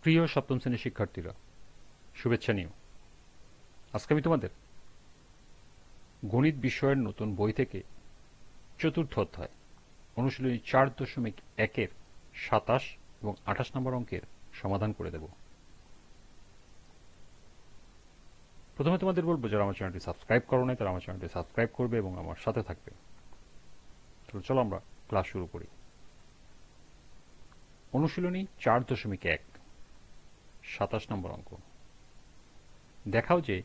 প্রিয় সপ্তম শ্রেণীর শিক্ষার্থীরা, শুভেচ্ছা নিও। আজকে আমি তোমাদের গণিত বিষয়ের নতুন বই থেকে চতুর্থ অধ্যায় অনুশীলনী 4.1-এর 27 এবং 28 নম্বর অঙ্কের সমাধান করে দেব। প্রথমে তোমাদের বলবো, যারা আমার চ্যানেলটি সাবস্ক্রাইব করো নাই তারা আমার চ্যানেলটি সাবস্ক্রাইব করবে এবং আমার সাথে থাকবে। তো চলো আমরা ক্লাস শুরু করি। অনুশীলনী 4.1, 27 নম্বর অঙ্ক। দেখাও যে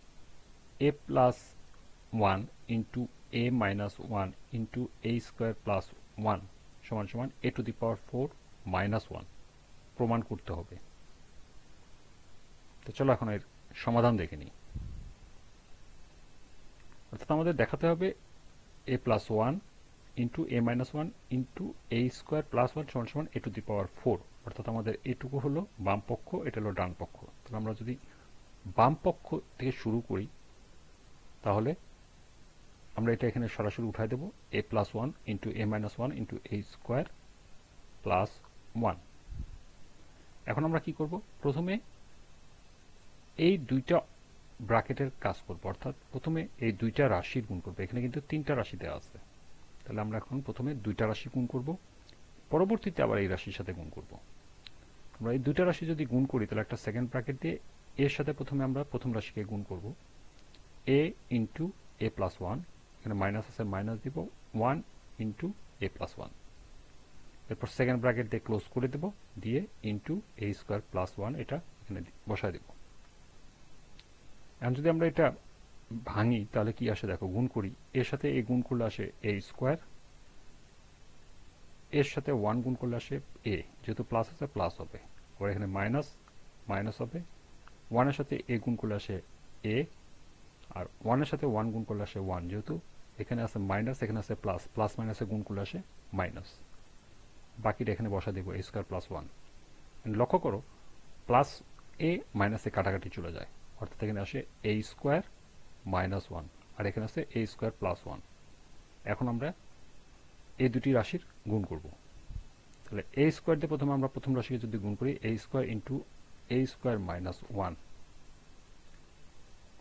a plus 1 into a minus 1 into a square plus 1 সমান সমান a two the power 4 minus 1 প্রমাণ করতে হবে। তো চলো এখন এর সমাধান দেখে নিই। অর্থাৎ আমাদের দেখাতে হবে a plus 1 into a minus 1 into a square plus 1 সমান সমান a টু দি পাওয়ার 4। অর্থাৎ আমাদের এটুকু হলো বাম পক্ষ, এটা হলো ডান পক্ষ। তাহলে আমরা যদি বাম পক্ষ থেকে শুরু করি তাহলে আমরা এটা এখানে সরাসরি উঠাই দেব, a plus 1 into a minus 1 into a square plus 1। এখন আমরা কি করব? প্রথমে এই দুইটা ব্র্যাকেটের কাজ করব, অর্থাৎ প্রথমে এই দুইটা রাশির গুণ করব। এখানে কিন্তু তিনটা রাশি দেওয়া আছে, তাহলে আমরা এখন প্রথমে দুইটা রাশি গুণ করব, পরবর্তীতে আবার এই রাশির সাথে গুণ করব। আমরা এই দুইটা রাশি যদি গুণ করি তাহলে একটা সেকেন্ড ব্র্যাকেট দিয়ে এর সাথে প্রথমে আমরা প্রথম রাশিকে গুণ করব, a ইন্টু a প্লাস 1, এখানে মাইনাস আছে মাইনাস দিব 1 ইন্টু a প্লাস 1। এরপর সেকেন্ড ব্র্যাকেট দিয়ে ক্লোজ করে দেব, দিয়ে ইন্টু a স্কোয়ার প্লাস 1 এটা এখানে বসায় দেব। এখন যদি আমরা এটা ভাঙি তাহলে কি আসে দেখো, গুণ করি, এর সাথে a গুণ করলে আসে a স্কোয়ার, এর সাথে 1 গুণ করলে আসে a, যেহেতু প্লাস আছে প্লাস হবে, আবার এখানে মাইনাস মাইনাস হবে, 1 এর সাথে a গুণ করলে আসে a, আর 1 এর সাথে 1 গুণ করলে আসে 1, যেহেতু এখানে আছে মাইনাস এখানে আছে প্লাস, প্লাস মাইনাসে গুণ করলে আসে মাইনাস। বাকিটা এখানে বসা দেব a স্কোয়ার প্লাস 1। লক্ষ্য করো প্লাস a মাইনাসে কাটাকাটি চলে যায়, অর্থাৎ এখানে আসে a স্কোয়ার মাইনাস 1, আর এখানে আছে a স্কোয়ার প্লাস 1। এখন আমরা এই দুটি রাশির গুণ করব। তাহলে a স্কোয়ার দিয়ে প্রথমে আমরা প্রথম রাশিকে যদি গুণ করি, a square into a square minus 1,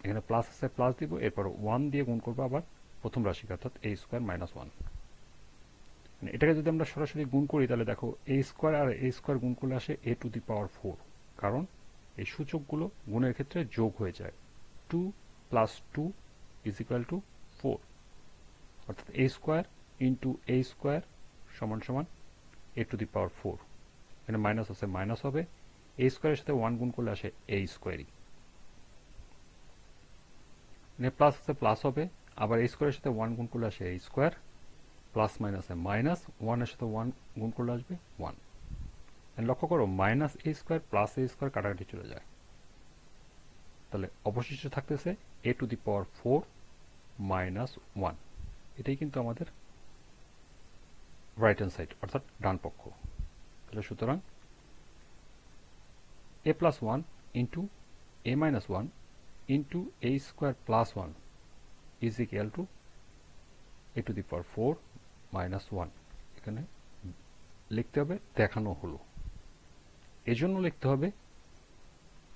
এখানে প্লাস আছে প্লাস দিব, এরপর 1 দিয়ে গুণ করবো আবার প্রথম রাশিকে, অর্থাৎ a স্কোয়ার মাইনাস 1। এটাকে যদি আমরা সরাসরি গুণ করি তাহলে দেখো a স্কোয়ার আর a স্কোয়ার গুণ করলে আসে a টু দি পাওয়ার 4, কারণ এই সূচকগুলো গুণের ক্ষেত্রে যোগ হয়ে যায়। 2 প্লাস 2 ইজ ইকুয়াল টু 4, অর্থাৎ a square into a square সমান সমান a টু দি পাওয়ার 4। এখানে মাইনাস আছে মাইনাস হবে, a স্কোয়ারের সাথে 1 গুণ করলে আসে a স্কোয়ারই, এখানে প্লাস আছে প্লাস হবে, আবার a স্কোয়ারের সাথে 1 গুণ করলে আসে a স্কোয়ার, প্লাস মাইনাসে মাইনাস, 1 এর সাথে 1 গুণ করলে আসবে 1। লক্ষ্য করো minus a square plus a square কাটাকাটি চলে যায়, তাহলে অবশিষ্ট থাকতেছে a two the power 4 minus 1। এটাই কিন্তু আমাদের রাইট হ্যান্ড সাইড, অর্থাৎ ডান পক্ষ। তাহলে সুতরাং a plus 1 into a minus 1 into a square plus 1 is equal two a two the power 4 minus 1। এখানে লিখতে হবে দেখানো হলো, এজন্য লিখতে হবে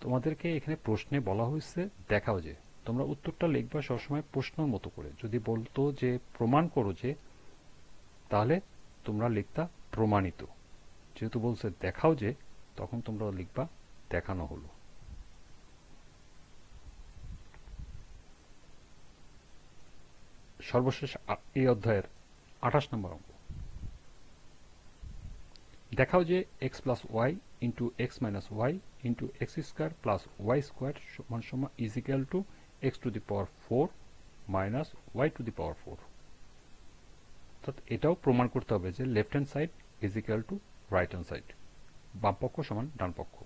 তোমাদেরকে এখানে প্রশ্নে বলা হয়েছে দেখাও যে, তোমরা উত্তরটা লিখবা সবসময় প্রশ্নের মতো করে। যদি বলতো যে প্রমাণ করো যে, তাহলে তোমরা লিখতা প্রমাণিত। যেহেতু বলছে দেখাও যে, তখন তোমরা লিখবা দেখানো হলো। সর্বশেষ এই অধ্যায়ের 28 নম্বর অঙ্ক। দেখাও যে x plus y into x minus y into x square plus y square সমান সমান is equal to x to the power 4 minus y to the power 4। অর্থাৎ এটাও প্রমাণ করতে হবে যে left hand side is equal to right hand side, বাম পক্ষ সমান ডান পক্ষ।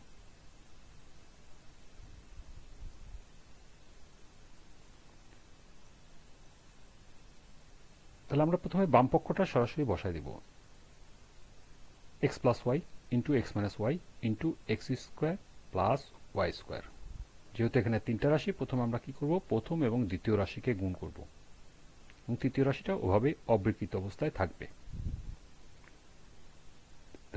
তাহলে আমরা প্রথমে বাম পক্ষটা সরাসরি বসাই দিব, x plus y into x minus y into x square plus y square. যেহেতু এখানে তিনটা রাশি, প্রথমে আমরা কি করব, প্রথম এবং দ্বিতীয় রাশিকে গুণ করব, এবং তৃতীয় রাশিটা ওভাবে অবৃক্ষিত অবস্থায় থাকবে।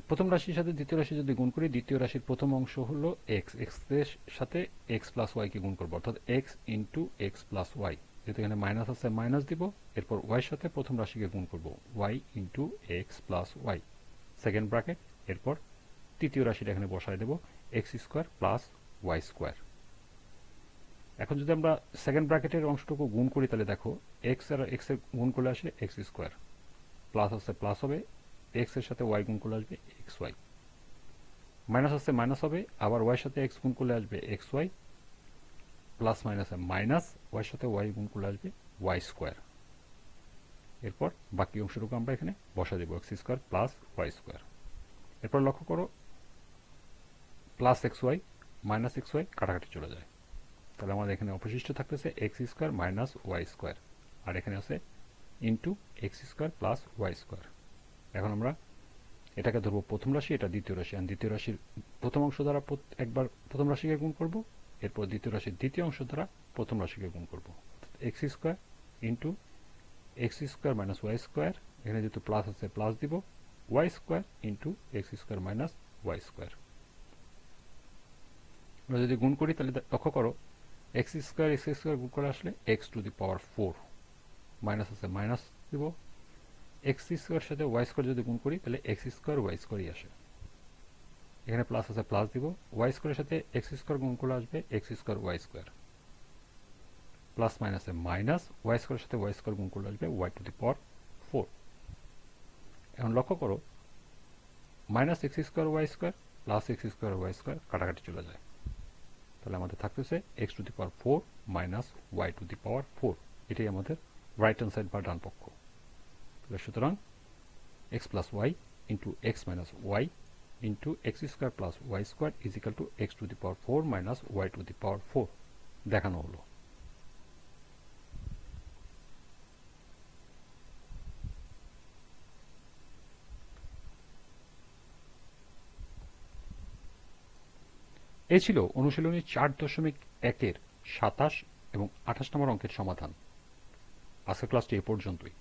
প্রথম রাশির সাথে দ্বিতীয় রাশি যদি গুণ করি, দ্বিতীয় রাশির প্রথম অংশ হলো এক্স, এক্স এর সাথে এক্স প্লাস ওয়াই কে গুণ করবো, অর্থাৎ x into x plus y. যেহেতু এখানে মাইনাস আছে মাইনাস দিব, এরপর ওয়াই সাথে প্রথম রাশিকে গুণ করবো, y into x plus y, second bracket. এরপর তৃতীয় রাশিটা এখানে বসায় দেবো, x square plus y square. এখন যদি আমরা সেকেন্ড ব্র্যাকেটের অংশটুকু গুণ করি, তাহলে দেখো এক্স আর এক্স এর গুণ করলে আসে এক্স স্কোয়ার, প্লাস আছে প্লাস হবে, এক্স এর সাথে ওয়াই গুণ করলে আসবে এক্স ওয়াই, মাইনাস আছে মাইনাস হবে, আবার ওয়াই সাথে এক্স গুণ করলে আসবে এক্স ওয়াই, প্লাস মাইনাসে মাইনাস, ওয়াই সাথে ওয়াই গুণ করলে আসবে ওয়াই স্কোয়ার। এরপর বাকি অংশটুকু আমরা এখানে বসা দেবো, x square plus y square. এরপর লক্ষ্য করো plus x y minus x y কাটাকাটি চলে যায়, তাহলে আমাদের এখানে অবশিষ্ট থাকতেছে x square minus y square, আর এখানে আছে into x square plus y square. এখন আমরা এটাকে ধরবো প্রথম রাশি, এটা দ্বিতীয় রাশি, আর দ্বিতীয় রাশির প্রথম অংশ দ্বারা একবার প্রথম রাশিকে গুণ করব, এরপর দ্বিতীয় রাশির দ্বিতীয় অংশ দ্বারা প্রথম রাশিকে গুণ করব, x square into x square minus y square, এখানে যেহেতু প্লাস আছে প্লাস দিব, y square into x square minus y square. আমরা যদি গুণ করি তাহলে লক্ষ্য করো এক্স স্কোয়ার গুণ করে আসলে x to the power 4, minus আছে মাইনাস দিব, এক্স স্কোয়ার সাথে ওয়াই স্কোয়ার যদি গুণ করি তাহলে এক্স স্কোয়ার ওয়াই স্কোয়ারই আসে, এখানে প্লাস আছে প্লাস দিব, ওয়াই স্কোয়ারের সাথে এক্স স্কোয়ার গুণ করলে আসবে x square y square, plus মাইনাসে মাইনাস, ওয়াই স্কোয়ারের সাথে ওয়াই স্কোয়ার গুণ করলে আসবে ওয়াই টু দি পাওয়ার 4। এখন লক্ষ্য করো minus x square y square plus x square y square কাটাকাটি চলে যায়, তাহলে আমাদের থাকতেছে x to the power 4 minus y to the power 4, এটাই আমাদের রাইট হ্যান্ড সাইড বা ডান পক্ষ। সুতরাং x plus y into x minus y into x square plus y square is equal to x to the power 4 minus y to the power 4 দেখানো হলো। এই ছিল অনুশীলনী 4.1-এর 27 এবং 28 নম্বর অঙ্কের সমাধান। আজকের ক্লাসটি এ পর্যন্তই।